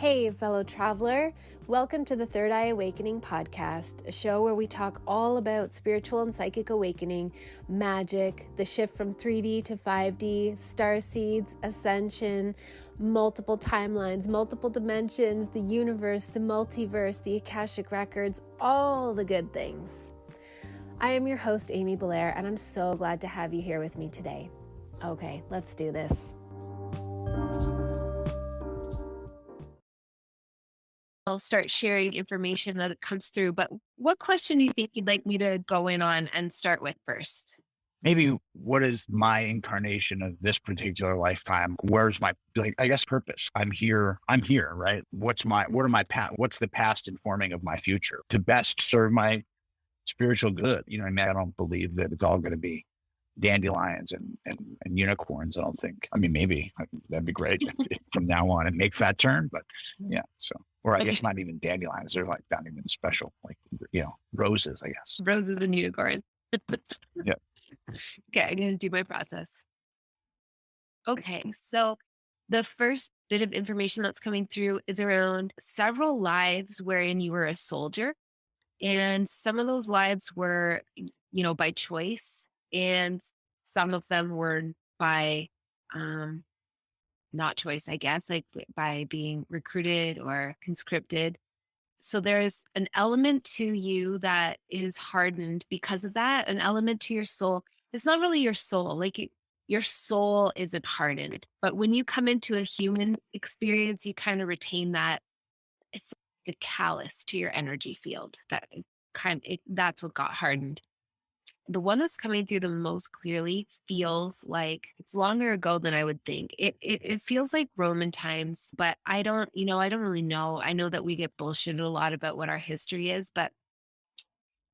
Hey, fellow traveler. Welcome to the Third Eye Awakening podcast, a show where we talk all about spiritual and psychic awakening, magic, the shift from 3D to 5D, star seeds, ascension, multiple timelines, multiple dimensions, the universe, the multiverse, the Akashic records, all the good things. I am your host, Amy Belair, and I'm so glad to have you here with me today. Okay, let's do this. I'll start sharing information that comes through, but what question do you think you'd like me to go in on and start with first? Maybe what is my incarnation of this particular lifetime? Where's my, I guess, purpose? I'm here, right? What's the past informing of my future to best serve my spiritual good? You know, I don't believe that it's all going to be dandelions and unicorns. I don't think. I mean, maybe that'd be great if from now on it makes that turn, but yeah. So, or I guess not even dandelions. They're like not even special, like, roses, I guess. Roses and unicorns. Yeah. Okay, I'm going to do my process. Okay, so the first bit of information that's coming through is around several lives wherein you were a soldier. And some of those lives were, by choice. And some of them were by not choice, I guess, like by being recruited or conscripted. So there's an element to you that is hardened because of that, an element to your soul. It's not really your soul. Your soul isn't hardened. But when you come into a human experience, you kind of retain that. It's like a callus to your energy field. That's what got hardened. The one that's coming through the most clearly feels like it's longer ago than I would think. It feels like Roman times, but I don't really know. I know that we get bullshitted a lot about what our history is, but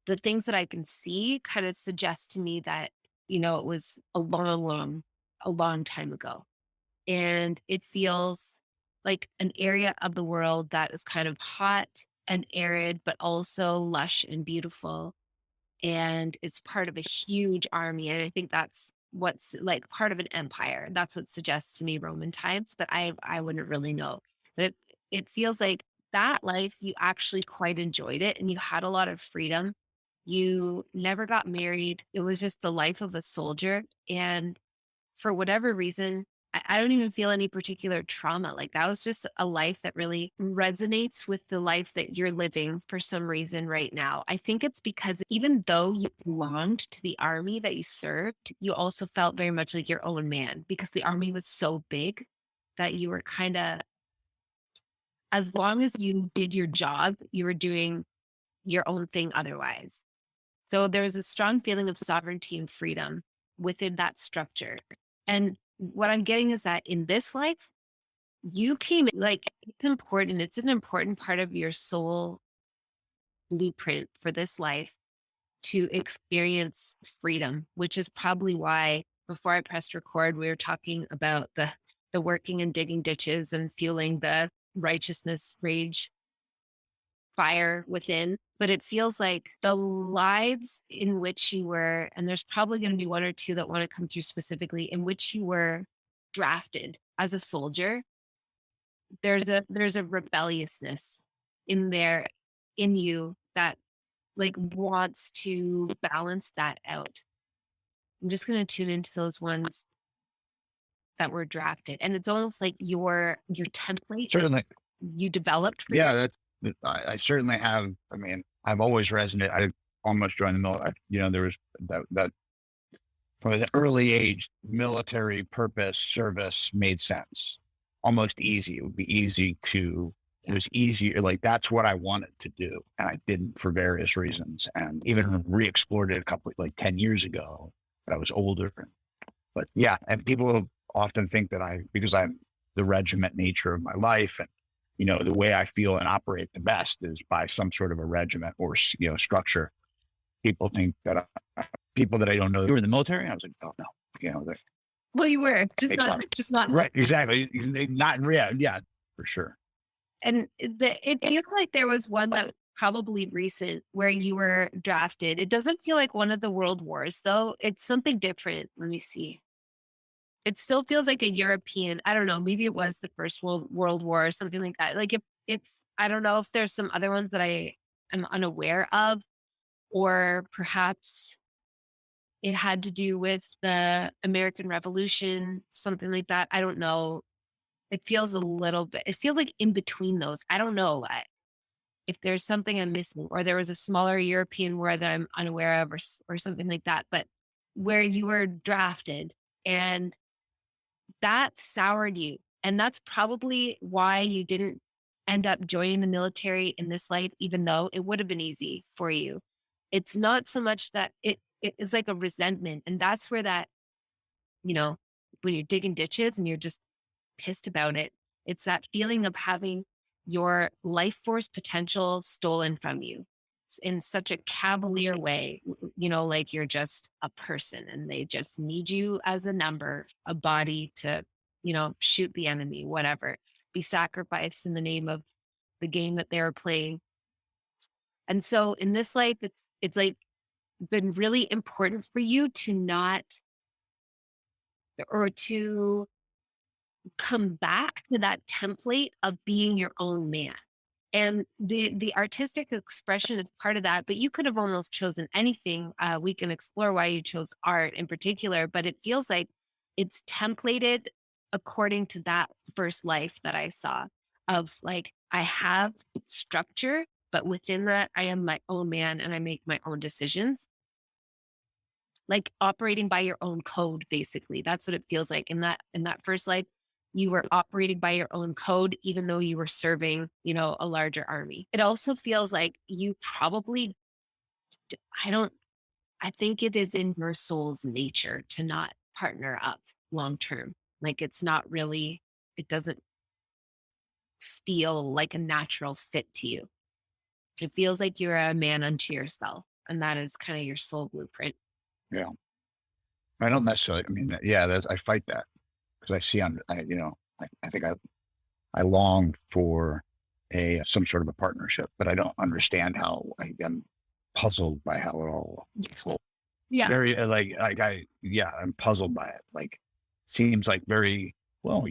the things that I can see kind of suggest to me that, it was a long time ago. And it feels like an area of the world that is kind of hot and arid, but also lush and beautiful. And it's part of a huge army. And I think that's what's like part of an empire. That's what suggests to me Roman times, but I wouldn't really know. But it feels like that life, you actually quite enjoyed it and you had a lot of freedom. You never got married. It was just the life of a soldier. And for whatever reason, I don't even feel any particular trauma. Like that was just a life that really resonates with the life that you're living for some reason right now. I think it's because even though you belonged to the army that you served, you also felt very much like your own man because the army was so big that you were kind of, as long as you did your job, you were doing your own thing otherwise. So there's a strong feeling of sovereignty and freedom within that structure. And what I'm getting is that in this life, you came like it's important. It's an important part of your soul blueprint for this life to experience freedom, which is probably why before I pressed record, we were talking about the working and digging ditches and feeling the righteousness rage fire within. But it feels like the lives in which you were, and there's probably going to be one or two that want to come through specifically, in which you were drafted as a soldier. There's a rebelliousness in you that like wants to balance that out. I'm just going to tune into those ones that were drafted. And it's almost like your template Certainly you developed. I certainly have. I mean, I've always resonated. I almost joined the military. There was that from an early age, military purpose service made sense. Almost easy. It would be easy to. It was easier. Like that's what I wanted to do, and I didn't for various reasons. And even re-explored it 10 years ago, but I was older. But yeah, and people often think that because I'm the regiment nature of my life and the way I feel and operate the best is by some sort of a regiment or, structure. People think that people that I don't know who are in the military. I was like, oh no, well, you were just not right. Exactly. Not, yeah, for sure. And it feels like there was one that was probably recent where you were drafted. It doesn't feel like one of the world wars though. It's something different. Let me see. it still feels like a European. I don't know, maybe it was the First World War or something like that. Like if I don't know if there's some other ones that I am unaware of, or perhaps it had to do with the American Revolution, something like that. I don't know. It feels a little bit, it feels like in between those. I don't know if there's something I'm missing, or there was a smaller European war that I'm unaware of, or something like that. But where you were drafted, and that soured you. And that's probably why you didn't end up joining the military in this life, even though it would have been easy for you. It's not so much that it's like a resentment. And that's where that, you know, when you're digging ditches and you're just pissed about it, it's that feeling of having your life force potential stolen from you in such a cavalier way, like you're just a person and they just need you as a number, a body to, shoot the enemy, whatever, be sacrificed in the name of the game that they're playing. And so in this life, it's like been really important for you to not, or to come back to that template of being your own man. And the artistic expression is part of that, but you could have almost chosen anything. We can explore why you chose art in particular, but it feels like it's templated according to that first life that I saw, of like, I have structure, but within that, I am my own man and I make my own decisions, like operating by your own code. Basically, that's what it feels like in that first life. You were operating by your own code, even though you were serving, a larger army. It also feels like you probably, I don't, I think it is in your soul's nature to not partner up long term. Like it's not really, it doesn't feel like a natural fit to you. It feels like you're a man unto yourself. And that is kind of your soul blueprint. Yeah. I don't necessarily, I mean, yeah, I fight that because I see I think I long for some sort of a partnership, but I don't understand how. I'm puzzled by how it all Yeah. very I'm puzzled by it. Like, seems like very well. Do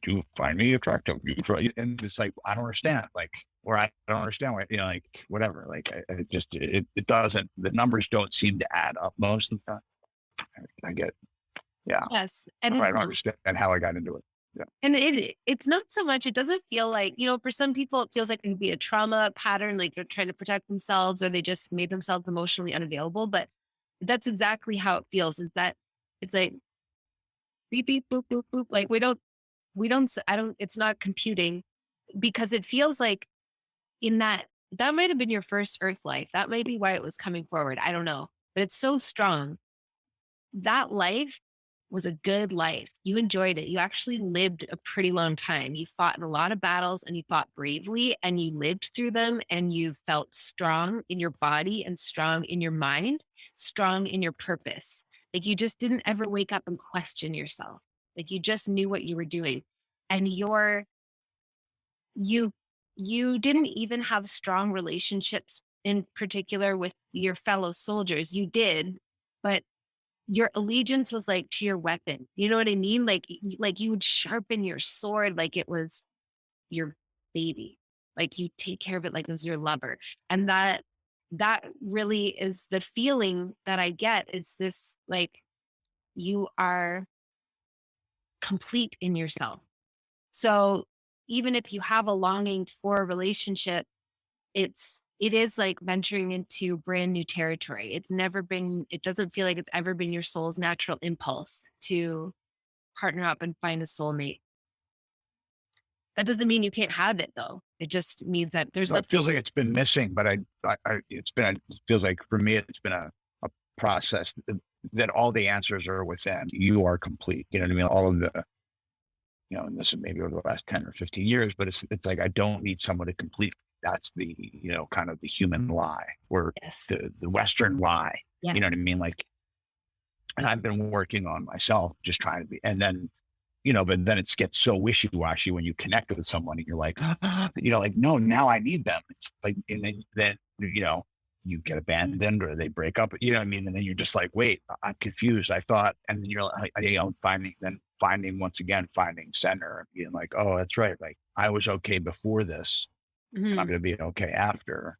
you find me attractive? You try, and it's like I don't understand. Like, or I don't understand why. Like whatever. Like, it doesn't. The numbers don't seem to add up most of the time. I get, yeah. Yes. I And don't understand how I got into it. Yeah. And it's not so much, it doesn't feel like, for some people, it feels like it could be a trauma pattern, like they're trying to protect themselves or they just made themselves emotionally unavailable. But that's exactly how it feels, is that it's like beep, beep, boop, boop, boop. Like it's not computing, because it feels like in that might have been your first earth life. That might be why it was coming forward. I don't know, but it's so strong. That life was a good life. You enjoyed it. You actually lived a pretty long time. You fought in a lot of battles and you fought bravely and you lived through them, and you felt strong in your body and strong in your mind, strong in your purpose. Like you just didn't ever wake up and question yourself. Like you just knew what you were doing. And you you didn't even have strong relationships in particular with your fellow soldiers. You did, but your allegiance was like to your weapon. You know what I mean? Like you would sharpen your sword like it was your baby. Like you take care of it like it was your lover. And that really is the feeling that I get, is this, like, you are complete in yourself. So even if you have a longing for a relationship, it is like venturing into brand new territory. It doesn't feel like it's ever been your soul's natural impulse to partner up and find a soulmate. That doesn't mean you can't have it though. It just means that there's So it feels like it's been missing, but it feels like for me, it's been a process that all the answers are within. You are complete. You know what I mean? All of the, and this is maybe over the last 10 or 15 years, but it's like, I don't need someone to complete. That's the, kind of the human lie, or yes. the Western lie. Yes. You know what I mean? Like, and I've been working on myself, just trying to be, and then, but then it gets so wishy-washy when you connect with someone and you're like, like, no, now I need them. It's like, and then, you get abandoned or they break up, you know what I mean? And then you're just like, wait, I'm confused. I thought, and then you're like, finding center, being like, oh, that's right. Like I was okay before this and I'm Mhm. going to be okay after.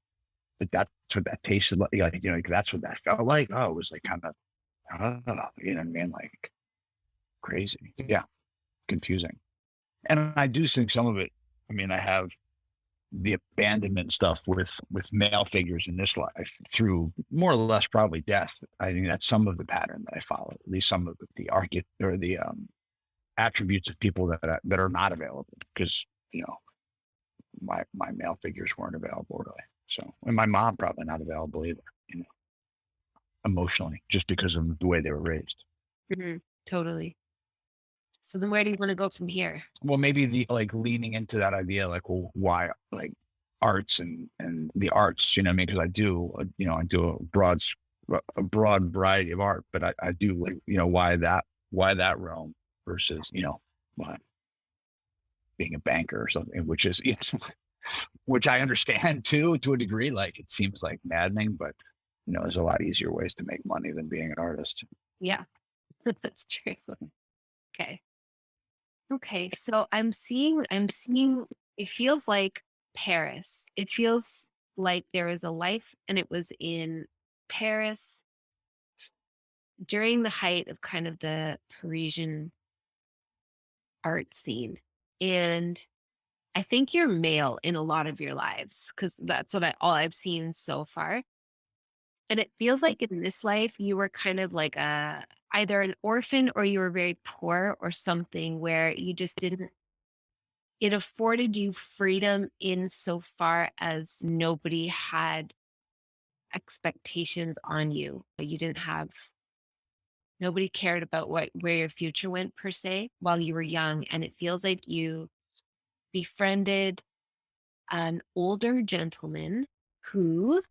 But that's what that tasted like. Like, that's what that felt like. Oh, it was like kind of, you know what I mean? Like crazy. Yeah. Confusing. And I do think some of it, I mean, I have the abandonment stuff with male figures in this life through more or less probably death. I think that's some of the pattern that I follow, at least some of the archetype or the attributes of people that are not available because, you know, my male figures weren't available really. So, and my mom probably not available either, you know, emotionally, just because of the way they were raised. Mhm. Totally. So then where do you want to go from here? Well, maybe the like leaning into that idea, like, well, why like arts and the arts, you know what I mean? Because I do, you know, I do a broad variety of art, but I do like, you know, why that realm versus, you know, why being a banker or something, which is, yes, which I understand too, to a degree. Like it seems like maddening, but you know, there's a lot easier ways to make money than being an artist. Yeah, that's true. Okay. Okay. So I'm seeing, it feels like Paris. It feels like there is a life and it was in Paris during the height of kind of the Parisian art scene. And I think you're male in a lot of your lives because that's what all I've seen so far. And it feels like in this life, you were kind of like either an orphan or you were very poor or something where you just didn't, it afforded you freedom in so far as nobody had expectations on you. You didn't have, nobody cared about where your future went per se while you were young. And it feels like you befriended an older gentleman who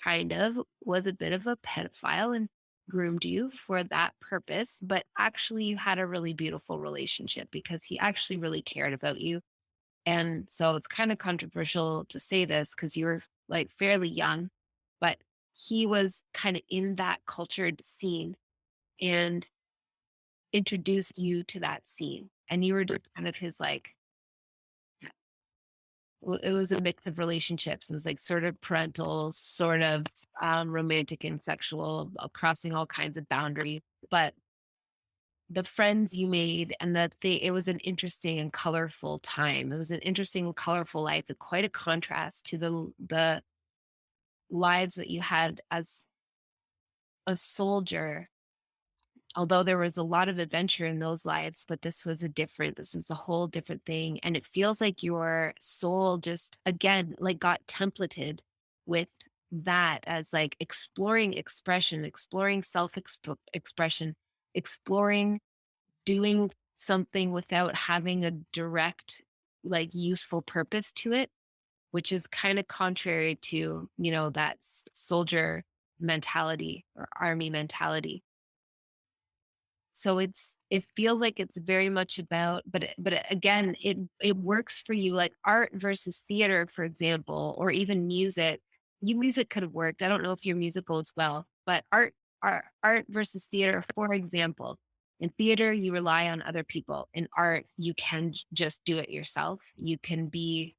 kind of was a bit of a pedophile and groomed you for that purpose, but actually you had a really beautiful relationship because he actually really cared about you. And so it's kind of controversial to say this because you were like fairly young, but he was kind of in that cultured scene and introduced you to that scene. And you were just kind of his like, it was a mix of relationships. It was like sort of parental, sort of romantic and sexual, crossing all kinds of boundaries. But the friends you made and it was an interesting and colorful time. It was an interesting and colorful life, and quite a contrast to the lives that you had as a soldier. Although there was a lot of adventure in those lives, but this was a whole different thing. And it feels like your soul just, again, like got templated with that as like exploring expression, exploring expression, exploring doing something without having a direct, like useful purpose to it, which is kind of contrary to, that soldier mentality or army mentality. So it feels like it's very much about, again, it works for you, like art versus theater, for example, or even music. Music could have worked. I don't know if you're musical as well, but art versus theater, for example. In theater, you rely on other people. In art, you can just do it yourself. You can be,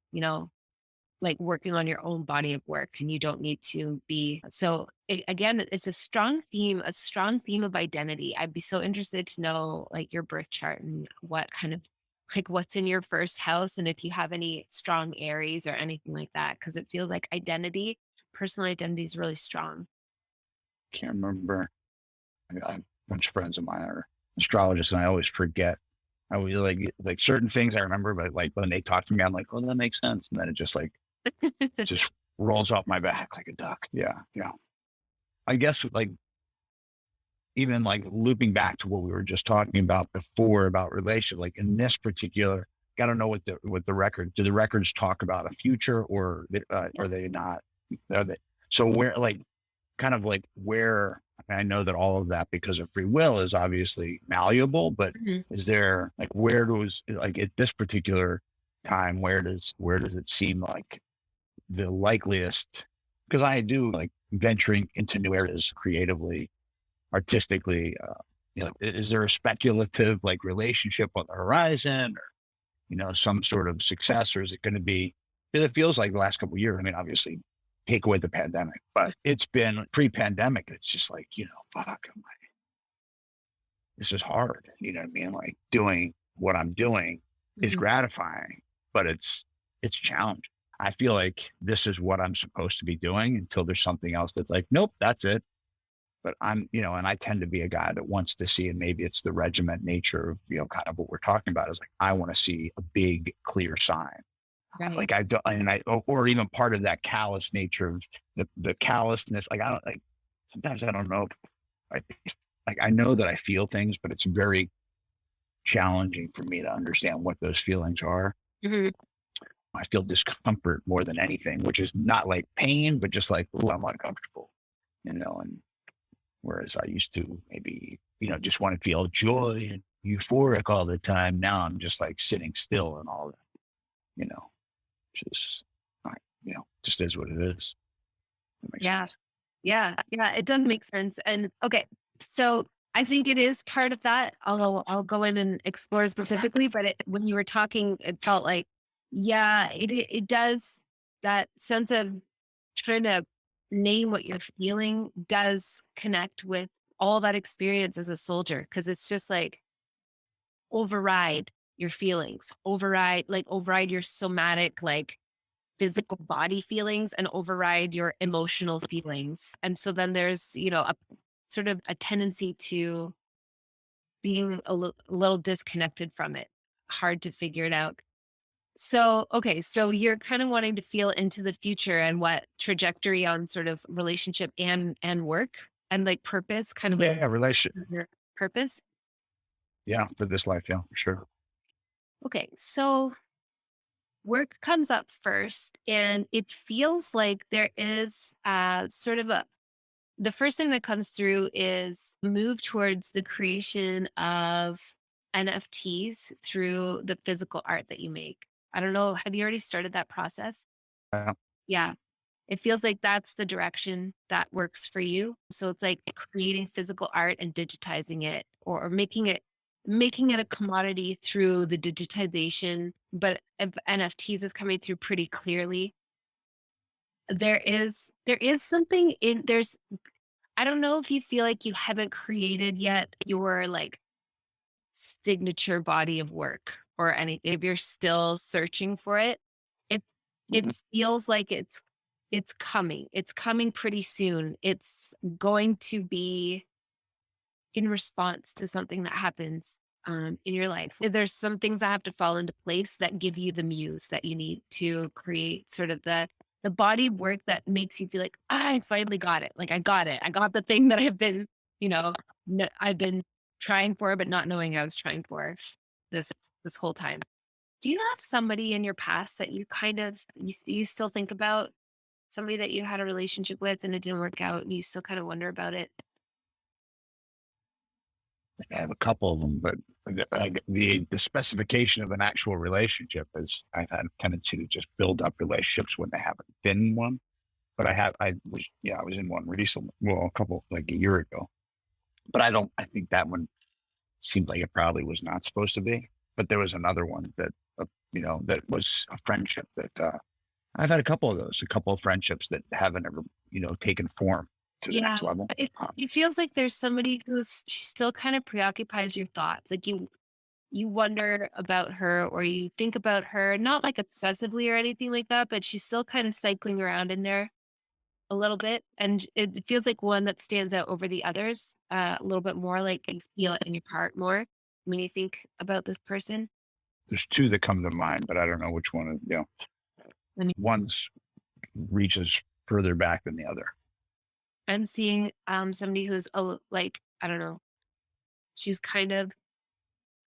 like working on your own body of work, and you don't need to be so again, it's a strong theme of identity. I'd be so interested to know like your birth chart and what kind of, like, what's in your first house, and if you have any strong Aries or anything like that, because it feels like personal identity is really strong. Can't remember. I have a bunch of friends of mine are astrologists, and I always forget. I always like certain things I remember, but like when they talk to me, I'm like, "Oh, that makes sense," and then it just rolls off my back like a duck. Yeah, yeah. I guess like even like looping back to what we were just talking about before about relationship, like in this particular, got to know what the record, do the records talk about a future or Yeah. are they not? Are they, so where like kind of like where, I know that all of that because of free will is obviously malleable, but Mhm. is there like where does like at this particular time, where does it seem like the likeliest because I do like venturing into new areas creatively, artistically. Is there a speculative like relationship on the horizon, or some sort of success, or is it going to be? Because it feels like the last couple of years. I mean, obviously, take away the pandemic, but it's been pre-pandemic. It's just like fuck, I'm like, this is hard. You know what I mean? Like doing what I'm doing is Mhm. gratifying, but it's challenging. I feel like this is what I'm supposed to be doing until there's something else that's like, nope, that's it. But and I tend to be a guy that wants to see, and maybe it's the regiment nature of, kind of what we're talking about is like, I want to see a big, clear sign. Right. Like I don't, and or even part of that callous nature of the callousness. Like, I don't like, sometimes I don't know if I know that I feel things, but it's very challenging for me to understand what those feelings are. Mhm. I feel discomfort more than anything, which is not like pain, but just like, oh, I'm uncomfortable, and whereas I used to maybe, just want to feel joy and euphoric all the time. Now I'm just like sitting still and all that, just, just is what it is. That makes Yeah. sense. Yeah. Yeah. It does make sense. And okay. So I think it is part of that. I'll go in and explore specifically, but when you were talking, it felt like, yeah, it does, that sense of trying to name what you're feeling does connect with all that experience as a soldier. Cause it's just like override your feelings, override your somatic, like physical body feelings and override your emotional feelings. And so then there's, a sort of a tendency to being a little disconnected from it, hard to figure it out. So, okay, so you're kind of wanting to feel into the future and what trajectory on sort of relationship and work and like purpose, kind of like Yeah, relation. your purpose. Yeah, for this life, yeah, for sure. Okay, so work comes up first and it feels like there is sort of a the first thing that comes through is move towards the creation of NFTs through the physical art that you make. I don't know. Have you already started that process? Yeah. Yeah. It feels like that's the direction that works for you. So it's like creating physical art and digitizing it or making it a commodity through the digitization. But if NFTs is coming through pretty clearly, there is something in there's I don't know if you feel like you haven't created yet your like signature body of work or anything. If you're still searching for it, it it feels like it's coming. It's coming pretty soon. It's going to be in response to something that happens in your life. There's some things that have to fall into place that give you the muse that you need to create sort of the body of work that makes you feel like I finally got it. Like I got it. I got the thing that I've been, you know, I've been trying for, but not knowing I was trying for this this whole time. Do you have somebody in your past that you kind of you still think about somebody that you had a relationship with and it didn't work out and you still kind of wonder about it? I have a couple of them, but the specification of an actual relationship is I've had a tendency to just build up relationships when they haven't been one. But I was in one recently, well, a couple like a year ago. But I think that one seemed like it probably was not supposed to be. But there was another one that, that was a friendship that I've had a couple of those, a couple of friendships that haven't ever, taken form to the Yeah, next level. it feels like there's somebody who's she still kind of preoccupies your thoughts. Like you wonder about her or you think about her, not like obsessively or anything like that, but she's still kind of cycling around in there a little bit. And it feels like one that stands out over the others a little bit more, like you feel it in your heart more when you think about this person. There's two that come to mind, but I don't know which one. I mean, One's reaches further back than the other. I'm seeing somebody who's like, I don't know, she's kind of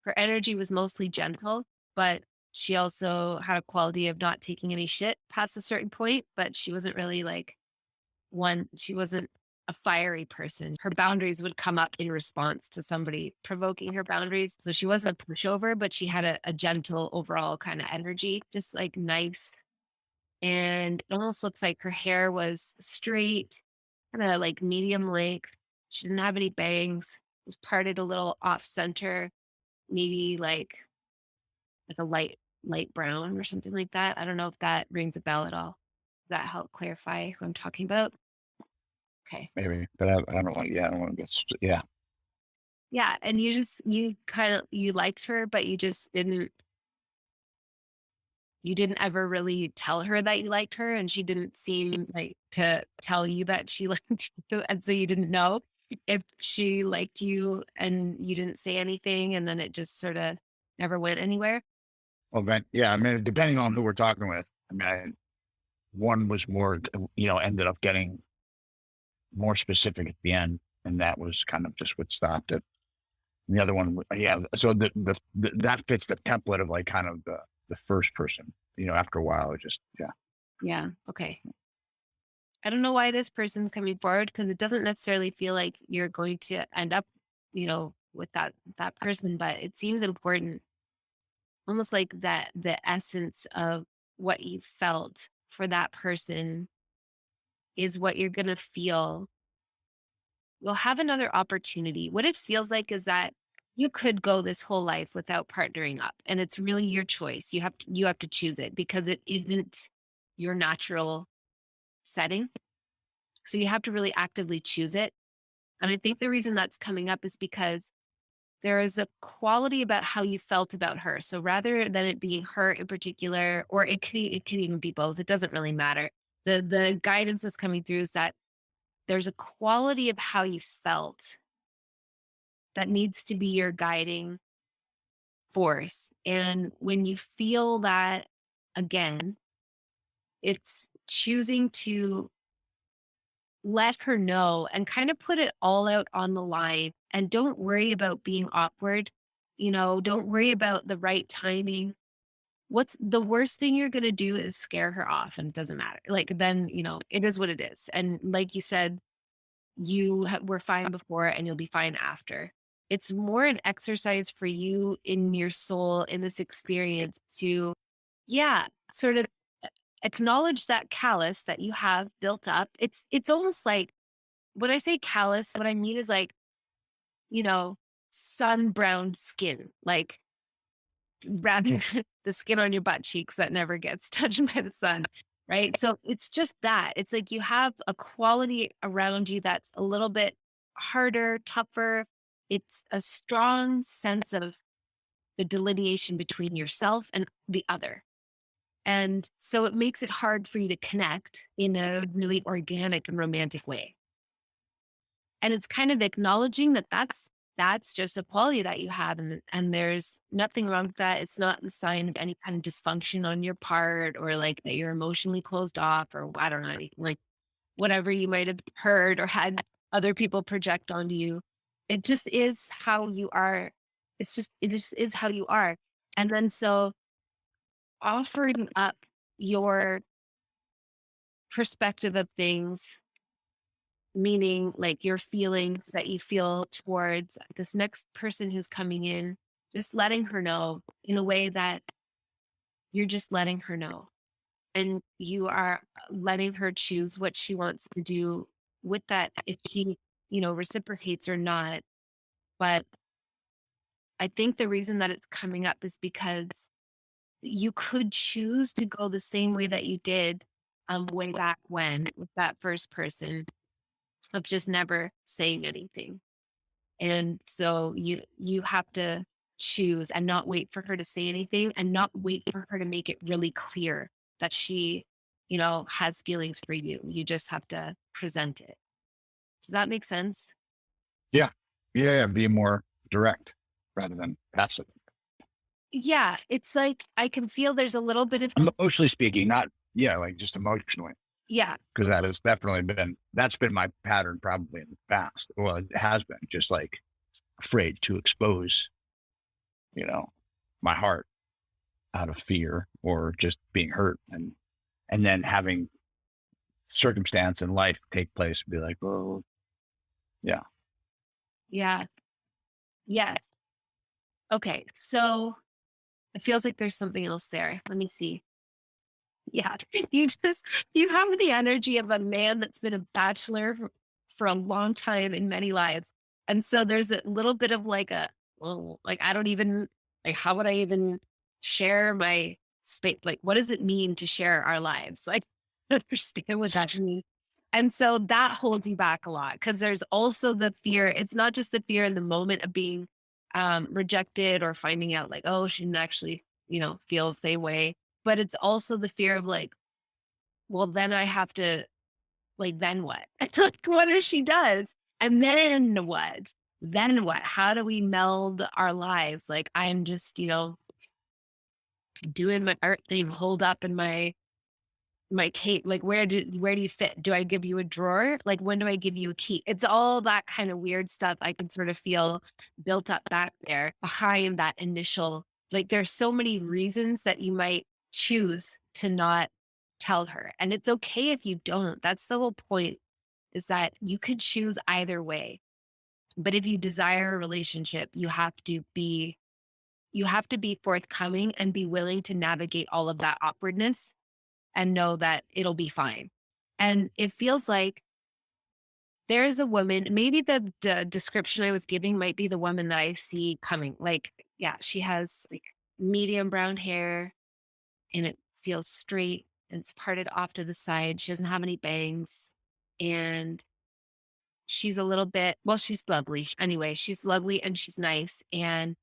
her energy was mostly gentle, but she also had a quality of not taking any shit past a certain point, but she wasn't really like she wasn't a fiery person. Her boundaries would come up in response to somebody provoking her boundaries. So she wasn't a pushover, but she had a gentle overall kind of energy, just like nice. And it almost looks like her hair was straight, kind of like medium length. She didn't have any bangs. It was parted a little off center, maybe like a light brown or something like that. I don't know if that rings a bell at all. Does that help clarify who I'm talking about? Okay. maybe, but I don't want. Yeah, I don't want to get. Yeah. Yeah, and you kind of you liked her, but you didn't ever really tell her that you liked her, and she didn't seem like to tell you that she liked you, and so you didn't know if she liked you, and you didn't say anything, and then it just sort of never went anywhere. Well, then, yeah. I mean, depending on who we're talking with. I mean, one was more, ended up getting more specific at the end, and that was kind of just what stopped it. And the other one, yeah. So that fits the template of like kind of the first person. After a while, it just yeah. Yeah. Okay. I don't know why this person's coming forward because it doesn't necessarily feel like you're going to end up, with that person, but it seems important, almost like that the essence of what you felt for that person is what you're gonna feel. You'll have another opportunity. What it feels like is that you could go this whole life without partnering up, and it's really your choice. You have to choose it because it isn't your natural setting. So you have to really actively choose it. And I think the reason that's coming up is because there is a quality about how you felt about her. So rather than it being her in particular, or it could even be both, it doesn't really matter. The guidance that's coming through is that there's a quality of how you felt that needs to be your guiding force. And when you feel that again, it's choosing to let her know and kind of put it all out on the line, and don't worry about being awkward. Don't worry about the right timing. What's the worst thing you're going to do is scare her off, and it doesn't matter. Like, then, it is what it is. And like you said, were fine before and you'll be fine after. It's more an exercise for you in your soul in this experience to, yeah, sort of acknowledge that callus that you have built up. It's almost like, when I say callus, what I mean is like, you know, sun browned skin, like rather than the skin on your butt cheeks that never gets touched by the sun. Right. So it's just that. It's like you have a quality around you that's a little bit harder, tougher. It's a strong sense of the delineation between yourself and the other. And so it makes it hard for you to connect in a really organic and romantic way. And it's kind of acknowledging that that's just a quality that you have, and there's nothing wrong with that. It's not the sign of any kind of dysfunction on your part, or like that you're emotionally closed off, or I don't know, like whatever you might have heard or had other people project onto you. It just is how you are. It just is how you are. And then so offering up your perspective of things, meaning like your feelings that you feel towards this next person who's coming in, just letting her know in a way that you're just letting her know. And you are letting her choose what she wants to do with that, if she, reciprocates or not. But I think the reason that it's coming up is because you could choose to go the same way that you did way back when with that first person, of just never saying anything. And so you have to choose and not wait for her to say anything, and not wait for her to make it really clear that she, has feelings for you. You just have to present it. Does that make sense? Yeah. Yeah. Yeah. Be more direct rather than passive. Yeah, it's like I can feel there's a little bit of, Emotionally speaking, not, yeah, like just emotionally. yeah, Because that's been my pattern probably in the past. Well, it has been just like afraid to expose, you know, my heart out of fear or just being hurt, and then having circumstance in life take place and be like, oh yeah. yeah, yes. Okay, so it feels like there's something else there. Let me see. Yeah. You just, you have the energy of a man that's been a bachelor for a long time in many lives. And so there's a little bit of like a, well, like, I don't even, like, how would I even share my space? Like, what does it mean to share our lives? Like, I don't understand what that means. And so that holds you back a lot because there's also the fear. It's not just the fear in the moment of being rejected or finding out like, oh, she didn't actually, feel the same way, but it's also the fear of like, well, then I have to, like, then what? It's like, what if she does? And then what? Then what? How do we meld our lives? Like, I'm just, doing my art thing, hold up in my cape. Like, where do you fit? Do I give you a drawer? Like, when do I give you a key? It's all that kind of weird stuff I can sort of feel built up back there behind that initial, like, there's so many reasons that you might choose to not tell her. And it's okay if you don't. That's the whole point, is that you could choose either way. But if you desire a relationship, you have to be forthcoming and be willing to navigate all of that awkwardness and know that it'll be fine. And it feels like there's a woman, maybe the description I was giving might be the woman that I see coming. Like, yeah, she has like medium brown hair and it feels straight and it's parted off to the side. She doesn't have any bangs. And she's a little bit, well, she's lovely. Anyway, she's lovely and she's nice. And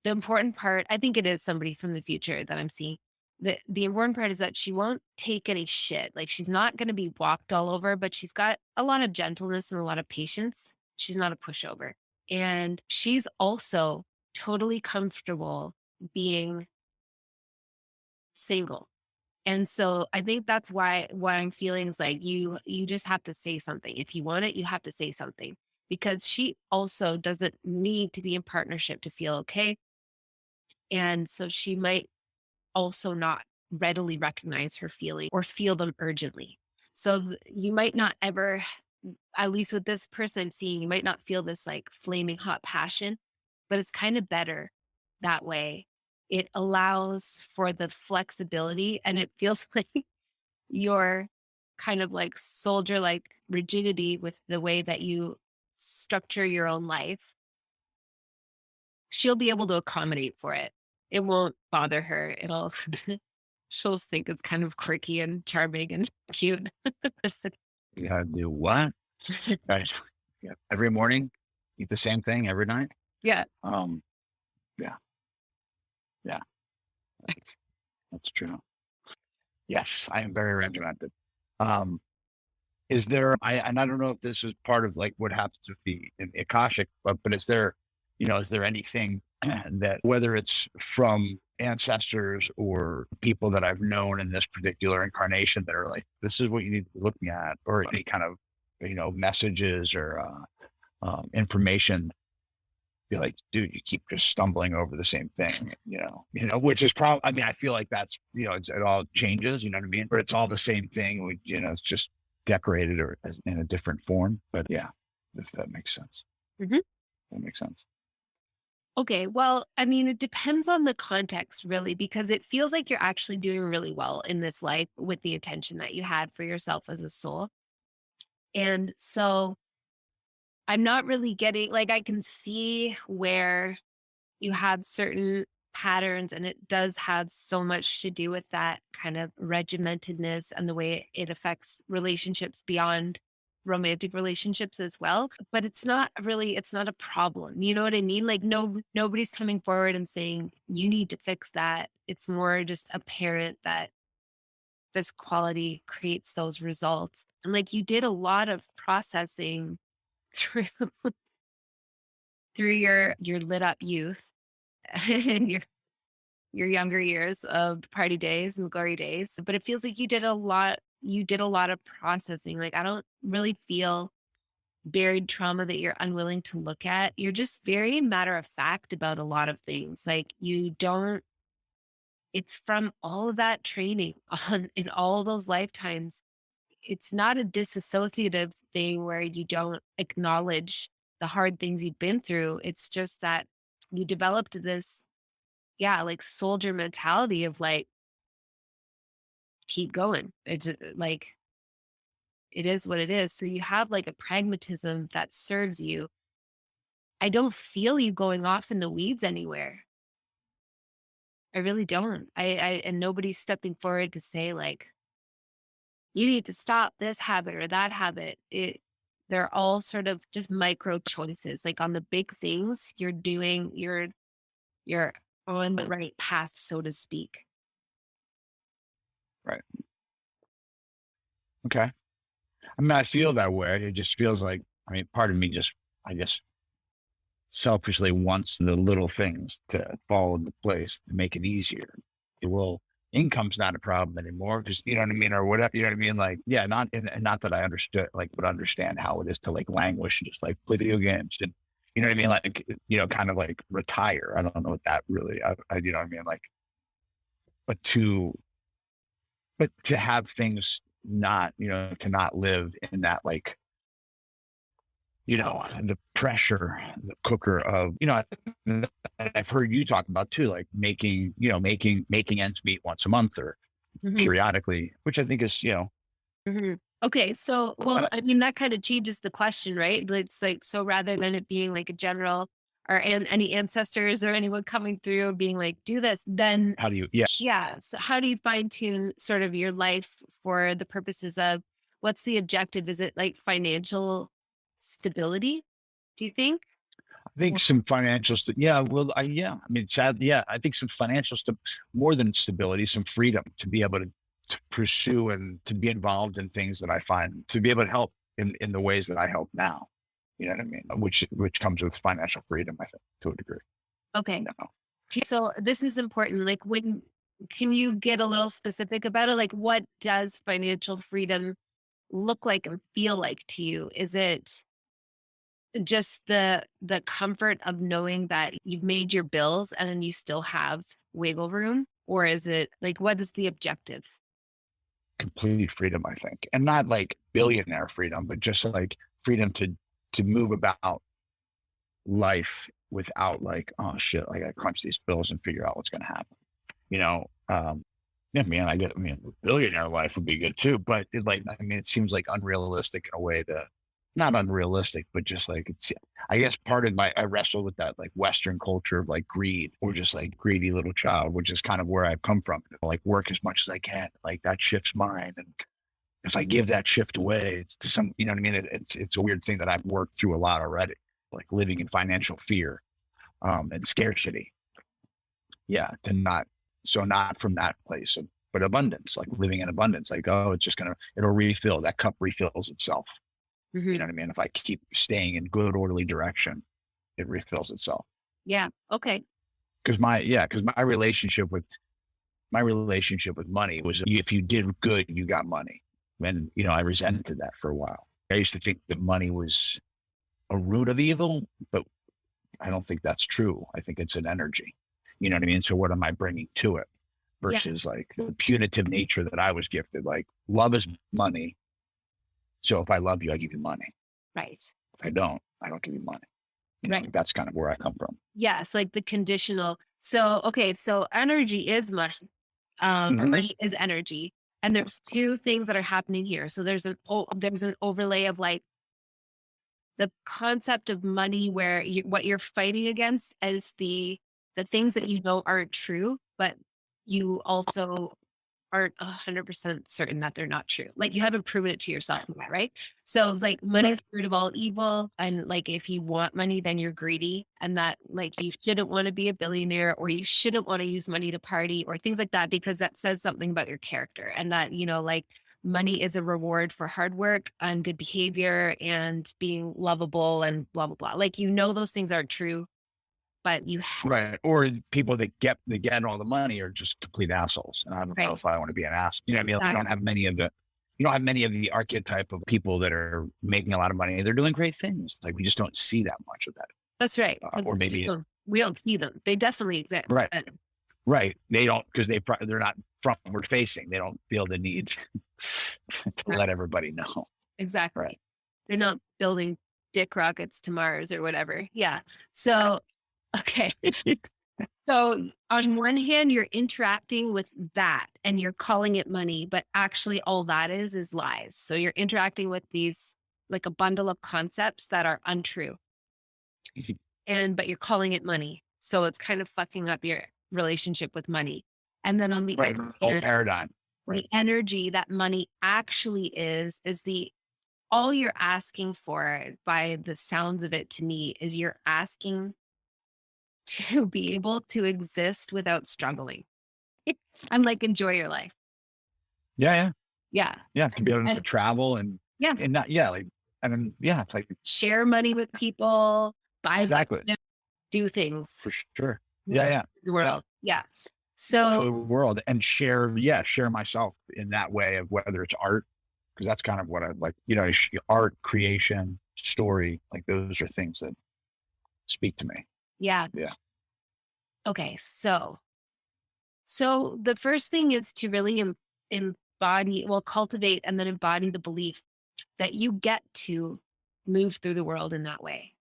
the important part, I think it is somebody from the future that I'm seeing. The important part is that she won't take any shit. Like, she's not going to be walked all over, but she's got a lot of gentleness and a lot of patience. She's not a pushover. And she's also totally comfortable being single. And so I think that's why what I'm feeling is like you just have to say something. If you want it, you have to say something, because she also doesn't need to be in partnership to feel okay. And so she might also not readily recognize her feeling or feel them urgently. So you might not ever, at least with this person I'm seeing, you might not feel this like flaming hot passion, but it's kind of better that way. It allows for the flexibility and it feels like your kind of like soldier like rigidity with the way that you structure your own life. She'll be able to accommodate for it. It won't bother her. She'll think it's kind of quirky and charming and cute. You gotta do what? Right. Yeah. Every morning, eat the same thing every night. Yeah. Um, yeah, yeah, that's, that's true. Yes, I am very regimented. Um, is there, and I don't know if this is part of like what happens with in the Akashic, but is there, is there anything that, whether it's from ancestors or people that I've known in this particular incarnation, that are like, this is what you need to be looking at, or any kind of, messages or information, be like, dude, you keep just stumbling over the same thing, which is probably, I mean, I feel like that's, it all changes, you know what I mean? But it's all the same thing. It's just decorated or in a different form. But yeah, if that makes sense. Mhm. That makes sense. Okay. Well, I mean, it depends on the context, really, because it feels like you're actually doing really well in this life with the attention that you had for yourself as a soul. And so I'm not really getting, like, I can see where you have certain patterns, and it does have so much to do with that kind of regimentedness and the way it affects relationships beyond romantic relationships as well. But it's not a problem. You know what I mean? Like, nobody's coming forward and saying you need to fix that. It's more just apparent that this quality creates those results. And like, you did a lot of processing through through your lit up youth and your younger years of party days and glory days. But it feels like you did a lot of processing. Like, I don't really feel buried trauma that you're unwilling to look at. You're just very matter of fact about a lot of things. Like, you don't, it's from all of that training on in all those lifetimes. It's not a disassociative thing where you don't acknowledge the hard things you've been through. It's just that you developed this, yeah, like soldier mentality of like, keep going. It's like, it is what it is. So you have like a pragmatism that serves you. I don't feel you going off in the weeds anywhere. I really don't. And nobody's stepping forward to say like, you need to stop this habit or that habit. They're all sort of just micro choices. Like on the big things, you're on the right path, so to speak. Right. Okay. I mean, I feel that way. It just feels like, I mean, part of me just, I guess, selfishly wants the little things to fall into place to make it easier. Well, income's not a problem anymore because you know what I mean, or whatever. You know what I mean? Like, yeah, and not that I understood, like, would understand how it is to like languish and just like play video games and you know what I mean, like kind of like retire. I don't know what that really. You know what I mean, like, but to have things not to not live in that like the pressure, the cooker of, I've heard you talk about too, like making ends meet once a month or Mhm, periodically, which I think is, mhm. Okay, so, well, but I mean, that kind of changes the question, right? But it's like, so rather than it being like a general or any ancestors or anyone coming through being like, do this, then how do you, yes, yeah. So how do you fine tune sort of your life for the purposes of what's the objective? Is it like financial stability? Do you think? I think some financial, yeah, well, yeah, I mean, sad, yeah, I think some financial more than stability, some freedom to be able to pursue and to be involved in things that I find to be able to help in the ways that I help now. You know what I mean? Which comes with financial freedom, I think, to a degree. Okay. No. Okay, so this is important. Like, when can you get a little specific about it? Like, what does financial freedom look like and feel like to you? Is it just the comfort of knowing that you've made your bills and then you still have wiggle room? Or is it like, what is the objective? Complete freedom, I think, and not like billionaire freedom, but just like freedom to move about life without like, oh shit, I gotta crunch these bills and figure out what's gonna happen. You know, yeah, man, I mean, billionaire life would be good too, but I mean, it seems like unrealistic in a way to, not unrealistic, but just like I guess part of I wrestle with that like Western culture of like greed or just like greedy little child, which is kind of where I've come from. Like work as much as I can, like that shift's mine, and if I give that shift away, it's to some, you know what I mean? It's a weird thing that I've worked through a lot already, like living in financial fear, and scarcity. Yeah, to not so not from that place of but abundance, like living in abundance, like, oh, it'll refill. That cup refills itself. You Mhm. know what I mean? If I keep staying in good orderly direction, it refills itself. Yeah. Okay. Because my relationship with money was if you did good, you got money. And I resented that for a while. I used to think that money was a root of evil, but I don't think that's true. I think it's an energy. You know what I mean? So what am I bringing to it Yeah. versus like the punitive nature that I was gifted? Like love is money. So if I love you, I give you money. Right. If I don't give you money. Right. Like that's kind of where I come from. Yes, like the conditional. So, okay, so energy is money. Mhm. Money is energy. And there's two things that are happening here. So there's an overlay of like the concept of money where what you're fighting against is the things that you know aren't true, but you also aren't 100% certain that they're not true. Like, you haven't proven it to yourself yet, right? So, like, money is the root of all evil, and, like, if you want money, then you're greedy, and that, like, you shouldn't wanna be a billionaire, or you shouldn't wanna use money to party, or things like that, because that says something about your character, and that, like, money is a reward for hard work and good behavior and being lovable and blah, blah, blah. Like, those things aren't true, but you ha Right. Or people that get all the money are just complete assholes. And I don't know right, if I want to be an ass. You know what I mean? Like, exactly. you don't have many of the archetype of people that are making a lot of money. They're doing great things. Like we just don't see that much of that. That's right, 'cause Or maybe we don't see them. They definitely exist, right. but Right. They don't because they're not frontward facing. They don't feel the need to yeah, let everybody know. Right. exactly. They're not building dick rockets to Mars or whatever. Yeah. So, okay. So on one hand, you're interacting with that and you're calling it money, but actually all that is lies. So you're interacting with these like a bundle of concepts that are untrue. And but you're calling it money. So it's kind of fucking up your relationship with money. And then on the Right. other Whole hand, paradigm. Right. the energy that money actually is the all you're asking for by the sounds of it to me is you're asking to be able to exist without struggling. I'm like, enjoy your life. Yeah. Yeah. Yeah. Yeah. To be able to And travel yeah, and not, yeah. Like, and then, yeah, like share money with people, buy, exactly. do things For sure. with Yeah. Yeah. the world. Yeah. For So the world and share, yeah, share myself in that way of whether it's art, because that's kind of what I like, art, creation, story, like those are things that speak to me. yeah. Yeah. Okay. So the first thing is to really embody, well, cultivate and then embody the belief that you get to move through the world in that way.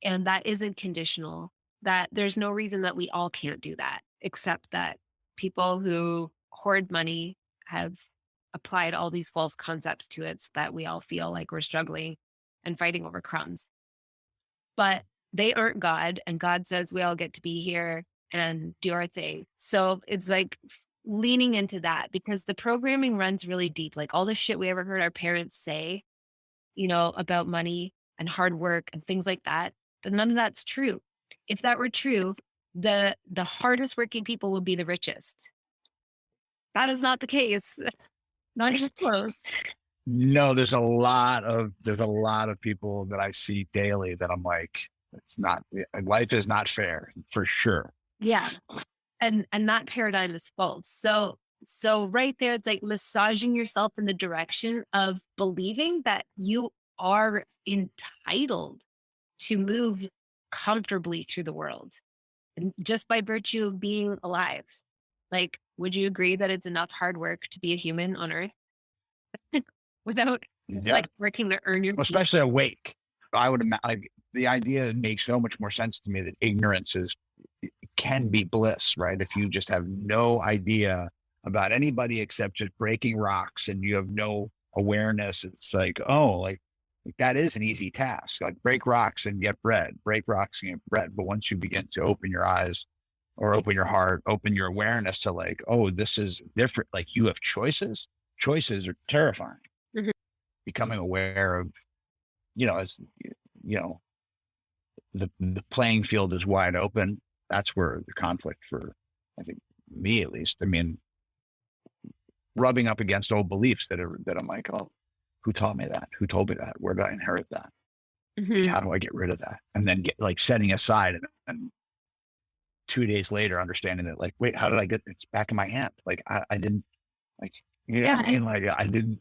And that isn't conditional, that there's no reason that we all can't do that, except that people who hoard money have applied all these false concepts to it so that we all feel like we're struggling and fighting over crumbs. But they aren't God, and God says we all get to be here and do our thing. So it's like leaning into that because the programming runs really deep. Like all the shit we ever heard our parents say, about money and hard work and things like that, but none of that's true. If that were true, the hardest working people would be the richest. That is not the case. Not even close. No, there's a lot of people that I see daily that I'm like, it's not, life is not fair for sure. Yeah. And that paradigm is false. So right there, it's like massaging yourself in the direction of believing that you are entitled to move comfortably through the world and just by virtue of being alive. Like, would you agree that it's enough hard work to be a human on earth without Yeah. like working to earn your keep? Especially awake. I would imagine like the idea makes so much more sense to me that ignorance can be bliss, right? If you just have no idea about anybody except just breaking rocks and you have no awareness, it's like, oh, like that is an easy task. Like break rocks and get bread, break rocks and get bread. But once you begin to open your eyes or open your heart, open your awareness to like, oh, this is different. Like you have choices. Choices are terrifying. Mhm. Becoming aware of, as you know, the playing field is wide open. That's where the conflict for, I think, me at least. I mean, rubbing up against old beliefs that I'm like, oh, who taught me that? Who told me that? Where did I inherit that? Mhm. How do I get rid of that? And then get like setting aside and 2 days later, understanding that like, wait, how did I get it's back in my hand? Like I didn't like, Yeah. I mean, like I didn't.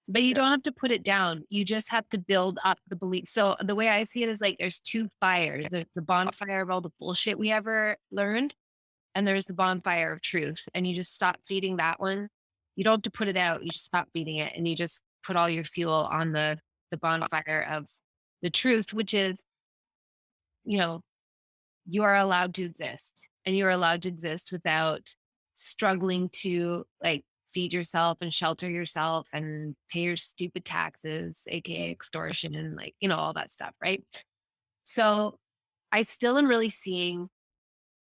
But you don't have to put it down. You just have to build up the belief. So the way I see it is like there's two fires. There's the bonfire of all the bullshit we ever learned, and there's the bonfire of truth. And you just stop feeding that one. You don't have to put it out. You just stop feeding it and you just put all your fuel on the bonfire of the truth, which is, you know, you are allowed to exist and you're allowed to exist without struggling to like feed yourself and shelter yourself and pay your stupid taxes, aka extortion and like, all that stuff, right? So I still am really seeing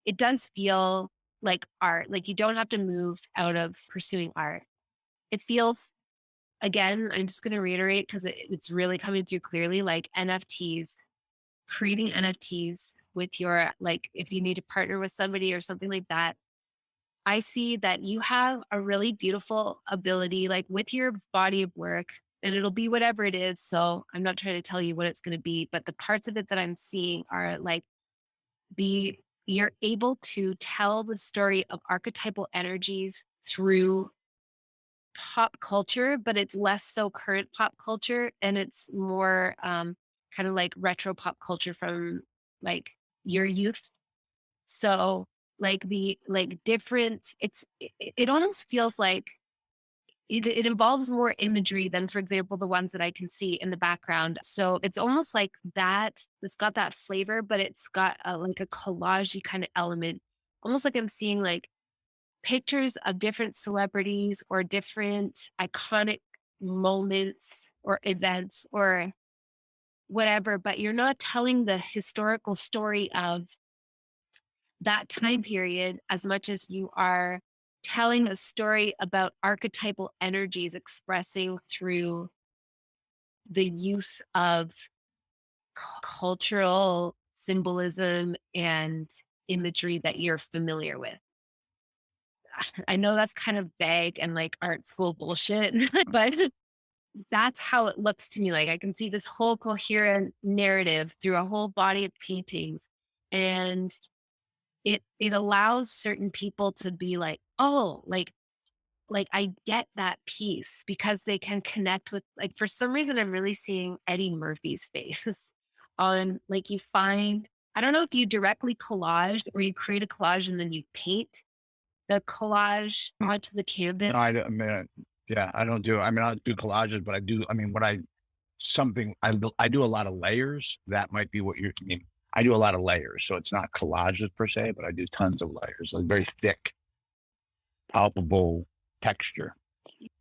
it does feel like art. Like you don't have to move out of pursuing art. It feels again, I'm just gonna reiterate because it's really coming through clearly, like NFTs, creating NFTs with your like if you need to partner with somebody or something like that. I see that you have a really beautiful ability, like with your body of work, and it'll be whatever it is. So I'm not trying to tell you what it's going to be, but the parts of it that I'm seeing are like you're able to tell the story of archetypal energies through pop culture, but it's less so current pop culture and it's more kind of like retro pop culture from like your youth. So like the like different it almost feels like it involves more imagery than for example the ones that I can see in the background. So it's almost like that it's got that flavor, but it's got a, like a collage kind of element almost like I'm seeing like pictures of different celebrities or different iconic moments or events or whatever, but you're not telling the historical story of that time period as much as you are telling a story about archetypal energies expressing through the use of cultural symbolism and imagery that you're familiar with. I know that's kind of vague and like art school bullshit, but that's how it looks to me. Like I can see this whole coherent narrative through a whole body of paintings. And it allows certain people to be like, oh, like I get that piece because they can connect with like for some reason I'm really seeing Eddie Murphy's face on like you find I don't know if you directly collage or you create a collage and then you paint the collage onto the canvas. No, I mean, yeah, I don't do. I mean, I do collages, but I do. I mean, what I something I do a lot of layers. That might be what you're. I mean, I do a lot of layers, so it's not collages per se, but I do tons of layers, like very thick, palpable texture.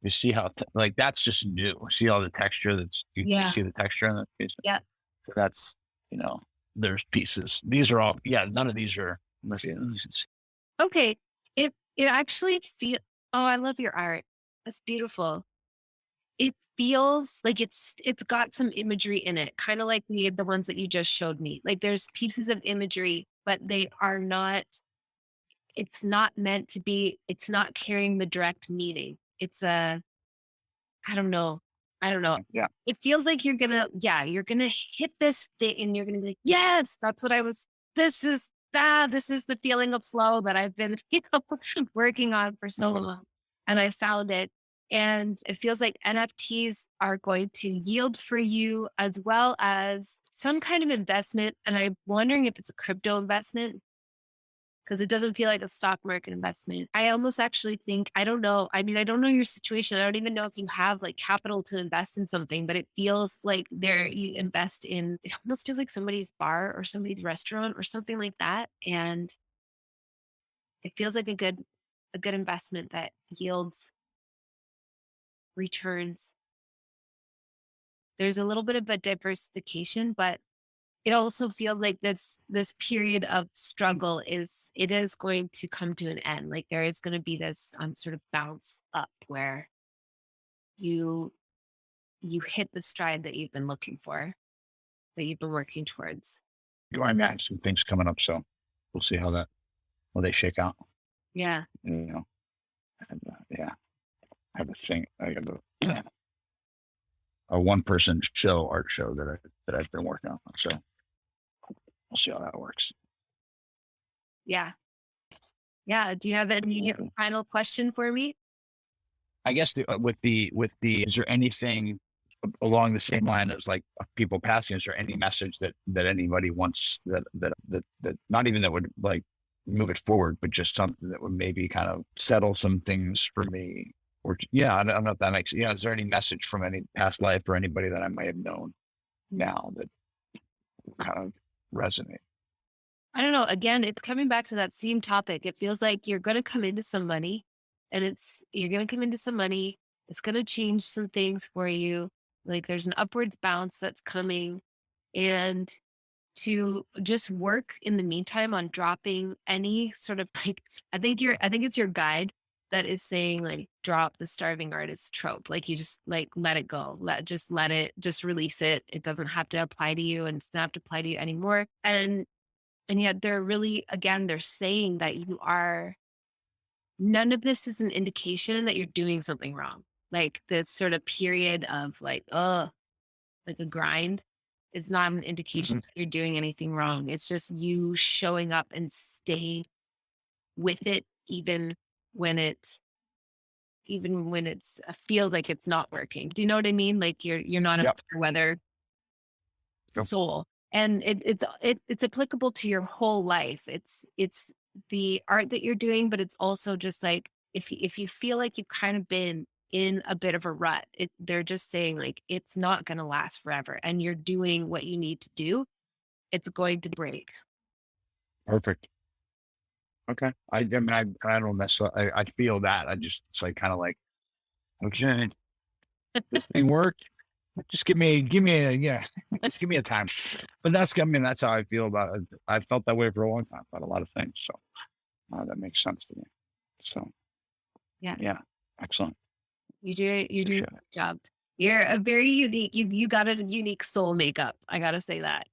You see how like that's just new. See all the texture that's you Yeah. see the texture in that piece. Yeah. So that's there's pieces. These are all none of these are. Let's see. Okay. It actually feel oh, I love your art. That's beautiful. It feels like it's got some imagery in it, kind of like the ones that you just showed me. Like there's pieces of imagery, but they are not it's not meant to be it's not carrying the direct meaning. It's a I don't know. I don't know. Yeah. It feels like you're gonna hit this thing and you're gonna be like, yes, that's what I was. This is the feeling of flow that I've been, working on for so long. And I found it. And it feels like NFTs are going to yield for you as well as some kind of investment. And I'm wondering if it's a crypto investment because it doesn't feel like a stock market investment. I almost actually think, I don't know. I mean, I don't know your situation. I don't even know if you have like capital to invest in something, but it feels like there you invest in, it almost feels like somebody's bar or somebody's restaurant or something like that. And it feels like a good investment that yields returns. There's a little bit of a diversification, but it also feels like this period of struggle it is going to come to an end. Like there is going to be this sort of bounce up where you you hit the stride that you've been looking for, that you've been working towards. I have some things coming up, so we'll see how they shake out. Yeah. And, yeah, I have a thing. I have a one person art show that I've been working on. So we'll see how that works. Yeah. Yeah. Do you have any final question for me? I guess with the is there anything along the same line as like people passing? Is there any message that anybody wants that not even that would like move it forward, but just something that would maybe kind of settle some things for me? Or I don't know if that makes is there any message from any past life or anybody that I might have known now that kind of resonate? I don't know. Again, it's coming back to that same topic. It feels like you're going to come into some money and you're going to come into some money. It's going to change some things for you. Like there's an upwards bounce that's coming and to just work in the meantime on dropping any sort of like, I think it's your guide that is saying like, drop the starving artist trope. Like you just like, let it go, let it, just release it. It doesn't have to apply to you and it doesn't have to apply to you anymore. And yet they're really, again, they're saying that you are, none of this is an indication that you're doing something wrong. Like this sort of period of like, oh, like a grind is not an indication that you're doing anything wrong. It's just you showing up and staying with it, when it, even when feels like it's not working. Do you know what I mean? Like you're not a Yep. fair weather Yep. soul. And it's applicable to your whole life. It's the art that you're doing, but it's also just like if you feel like you've kind of been in a bit of a rut, they're just saying like it's not going to last forever, and you're doing what you need to do. It's going to break. Perfect. Okay. I don't necessarily, I feel that. I just, it's like, kind of like, okay, this thing worked. Just yeah, just give me a time. But I mean, that's how I feel about it. I felt that way for a long time about a lot of things. So that makes sense to me. So Yeah, yeah, excellent. you do a Appreciate good job. You're a very unique. You got a unique soul makeup. I gotta say that.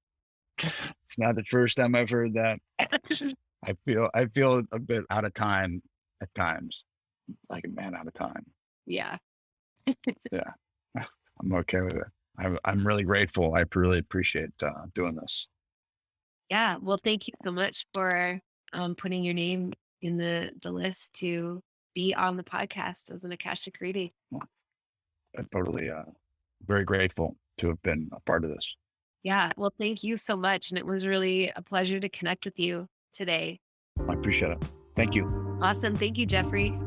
it. It's not the first time I've heard that. I feel a bit out of time at times, like a man out of time. Yeah. Yeah, I'm okay with it. I'm really grateful. I really appreciate doing this. Yeah. Well, thank you so much for putting your name in the list to be on the podcast as an Akashic reading. I'm totally very grateful to have been a part of this. Yeah. Well, thank you so much. And it was really a pleasure to connect with you today. I appreciate it. Thank you. Awesome. Thank you, Jeffrey.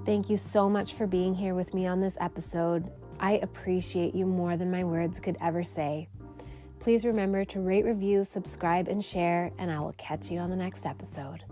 Thank you so much for being here with me on this episode. I appreciate you more than my words could ever say. Please remember to rate, review, subscribe, and share, and I will catch you on the next episode.